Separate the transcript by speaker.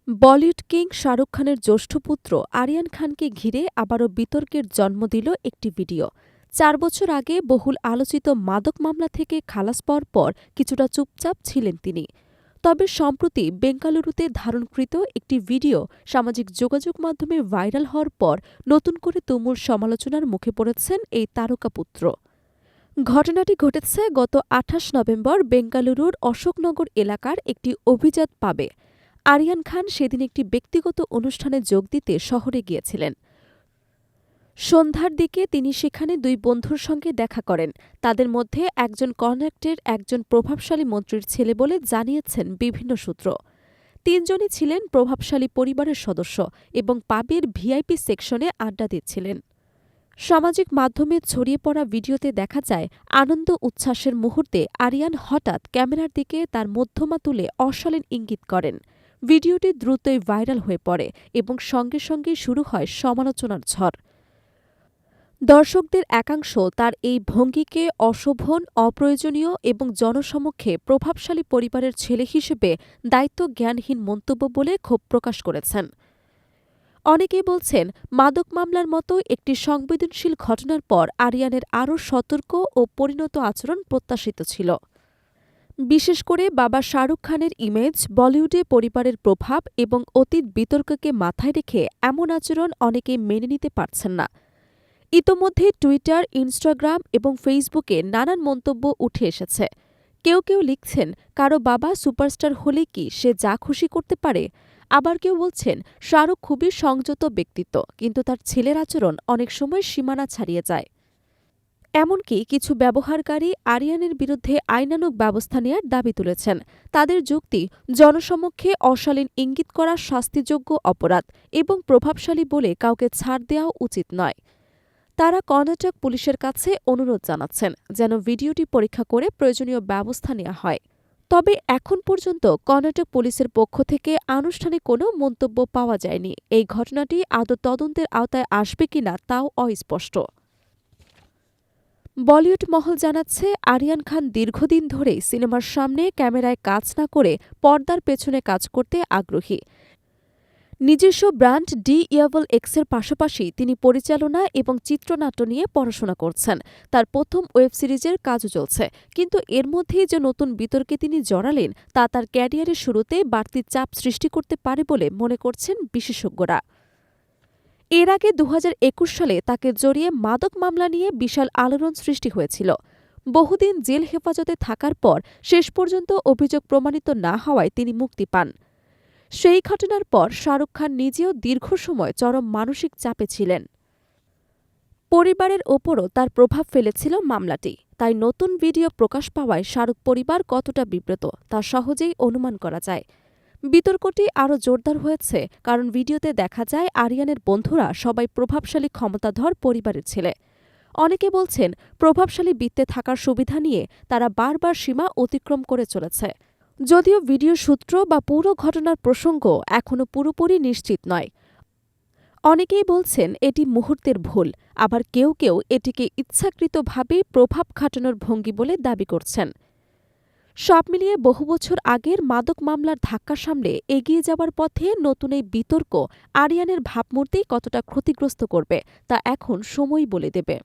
Speaker 1: Bollywood king Shahrukh খানের জ্যেষ্ঠ পুত্র আরিয়ান খানকে ঘিরে আবারও বিতর্কের জন্ম দিল একটি ভিডিও। ৪ বছর আগে বহুল আলোচিত মাদক মামলা থেকে খালাস পাওয়ার পর কিছুটা চুপচাপ ছিলেন তিনি। তবে সম্প্রতি বেঙ্গালুরুতে ধারণকৃত একটি ভিডিও সামাজিক যোগাযোগ মাধ্যমে ভাইরাল হওয়ার পর নতুন করে তুমুল সমালোচনার মুখে পড়েছেন এই তারকাপুত্র। ঘটনাটি ঘটেছে গত ২৮ নভেম্বর বেঙ্গালুরুর অশোকনগর এলাকার একটি অভিজাত পাবে। আরিয়ান খান সেদিন একটি ব্যক্তিগত অনুষ্ঠানে যোগ দিতে শহরে গিয়েছিলেন। সন্ধ্যার দিকে তিনি সেখানে দুই বন্ধুর সঙ্গে দেখা করেন। তাদের মধ্যে একজন কর্ণাটকের একজন প্রভাবশালী মন্ত্রীর ছেলে বলে জানিয়েছেন বিভিন্ন সূত্র। তিনজনই ছিলেন প্রভাবশালী পরিবারের সদস্য এবং পাবের ভিআইপি সেকশনে আড্ডা দিচ্ছিলেন। সামাজিক মাধ্যমে ছড়িয়ে পড়া ভিডিওতে দেখা যায় আনন্দ উচ্ছ্বাসের মুহূর্তে আরিয়ান হঠাৎ ক্যামেরার দিকে তার মধ্যমা তুলে অশালীন ইঙ্গিত করেন। ভিডিওটি দ্রুতই ভাইরাল হয়ে পড়ে এবং সঙ্গে সঙ্গে শুরু হয় সমালোচনার ঝড়। দর্শকদের একাংশ তার এই ভঙ্গিকে অশোভন, অপ্রয়োজনীয় এবং জনসমক্ষে প্রভাবশালী পরিবারের ছেলে হিসেবে দায়িত্বজ্ঞানহীন মন্তব্য বলে ক্ষোভ প্রকাশ করেছেন। অনেকেই বলছেন, মাদক মামলার মতো একটি সংবেদনশীল ঘটনার পর আরিয়ানের আরও সতর্ক ও পরিণত আচরণ প্রত্যাশিত ছিল। বিশেষ করে বাবা শাহরুখ খানের ইমেজ, বলিউডে পরিবারের প্রভাব এবং অতীত বিতর্ককে মাথায় রেখে এমন আচরণ অনেকেই মেনে নিতে পারছেন না। ইতোমধ্যে টুইটার, ইনস্টাগ্রাম এবং ফেসবুকে নানান মন্তব্য উঠে এসেছে। কেউ কেউ লিখছেন, কারো বাবা সুপারস্টার হলে কি সে যা খুশি করতে পারে? আবার কেউ বলছেন, শাহরুখ খুবই সংযত ব্যক্তিত্ব, কিন্তু তার ছেলের আচরণ অনেক সময় সীমানা ছাড়িয়ে যায়। এমনকি কিছু ব্যবহারকারী আরিয়ানের বিরুদ্ধে আইনানুগ ব্যবস্থা নেয়ার দাবি তুলেছেন। তাদের যুক্তি, জনসমক্ষে অশালীন ইঙ্গিত করা শাস্তিযোগ্য অপরাধ এবং প্রভাবশালী বলে কাউকে ছাড় দেওয়াও উচিত নয়। তারা কর্ণাটক পুলিশের কাছে অনুরোধ জানাচ্ছেন যেন ভিডিওটি পরীক্ষা করে প্রয়োজনীয় ব্যবস্থা নেওয়া হয়। তবে এখন পর্যন্ত কর্ণাটক পুলিশের পক্ষ থেকে আনুষ্ঠানিক কোনো মন্তব্য পাওয়া যায়নি। এই ঘটনাটি আদৌ তদন্তের আওতায় আসবে কিনা তাও অস্পষ্ট। বলিউড মহল জানাচ্ছে, আরিয়ান খান দীর্ঘদিন ধরেই সিনেমার সামনে ক্যামেরায় কাজ না করে পর্দার পেছনে কাজ করতে আগ্রহী। নিজস্ব ব্র্যান্ড ডি ইয়াভল এক্সের পাশাপাশি তিনি পরিচালনা এবং চিত্রনাট্য নিয়ে পড়াশোনা করছেন। তার প্রথম ওয়েব সিরিজের কাজও চলছে। কিন্তু এর মধ্যেই যে নতুন বিতর্কে তিনি জড়ালেন তা তার ক্যারিয়ারের শুরুতে বাড়তি চাপ সৃষ্টি করতে পারে বলে মনে করছেন বিশেষজ্ঞরা। এর আগে ২০২১ সালে তাকে জড়িয়ে মাদক মামলা নিয়ে বিশাল আলোড়ন সৃষ্টি হয়েছিল। বহুদিন জেল হেফাজতে থাকার পর শেষ পর্যন্ত অভিযোগ প্রমাণিত না হওয়ায় তিনি মুক্তি পান। সেই ঘটনার পর শাহরুখ খান নিজেও দীর্ঘ সময় চরম মানসিক চাপে ছিলেন। পরিবারের ওপরও তার প্রভাব ফেলেছিল মামলাটি। তাই নতুন ভিডিও প্রকাশ পাওয়ায় শাহরুখ পরিবার কতটা বিব্রত তা সহজেই অনুমান করা যায়। বিতর্কটি আরও জোরদার হয়েছে কারণ ভিডিওতে দেখা যায় আরিয়ানের বন্ধুরা সবাই প্রভাবশালী ক্ষমতাধর পরিবারের ছেলে। অনেকে বলছেন, প্রভাবশালী বৃত্তে থাকার সুবিধা নিয়ে তারা বারবার সীমা অতিক্রম করে চলেছে। যদিও ভিডিও সূত্র বা পুরো ঘটনার প্রসঙ্গ এখনও পুরোপুরি নিশ্চিত নয়। অনেকেই বলছেন এটি মুহূর্তের ভুল, আবার কেউ কেউ এটিকে ইচ্ছাকৃতভাবে প্রভাব খাটানোর ভঙ্গি বলে দাবি করছেন। সব মিলিয়ে বহু বছর আগের মাদক মামলার ধাক্কা সামলে এগিয়ে যাওয়ার পথে নতুন এই বিতর্ক আরিয়ানের ভাবমূর্তি কতটা ক্ষতিগ্রস্ত করবে তা এখন সময়ই বলে দেবে।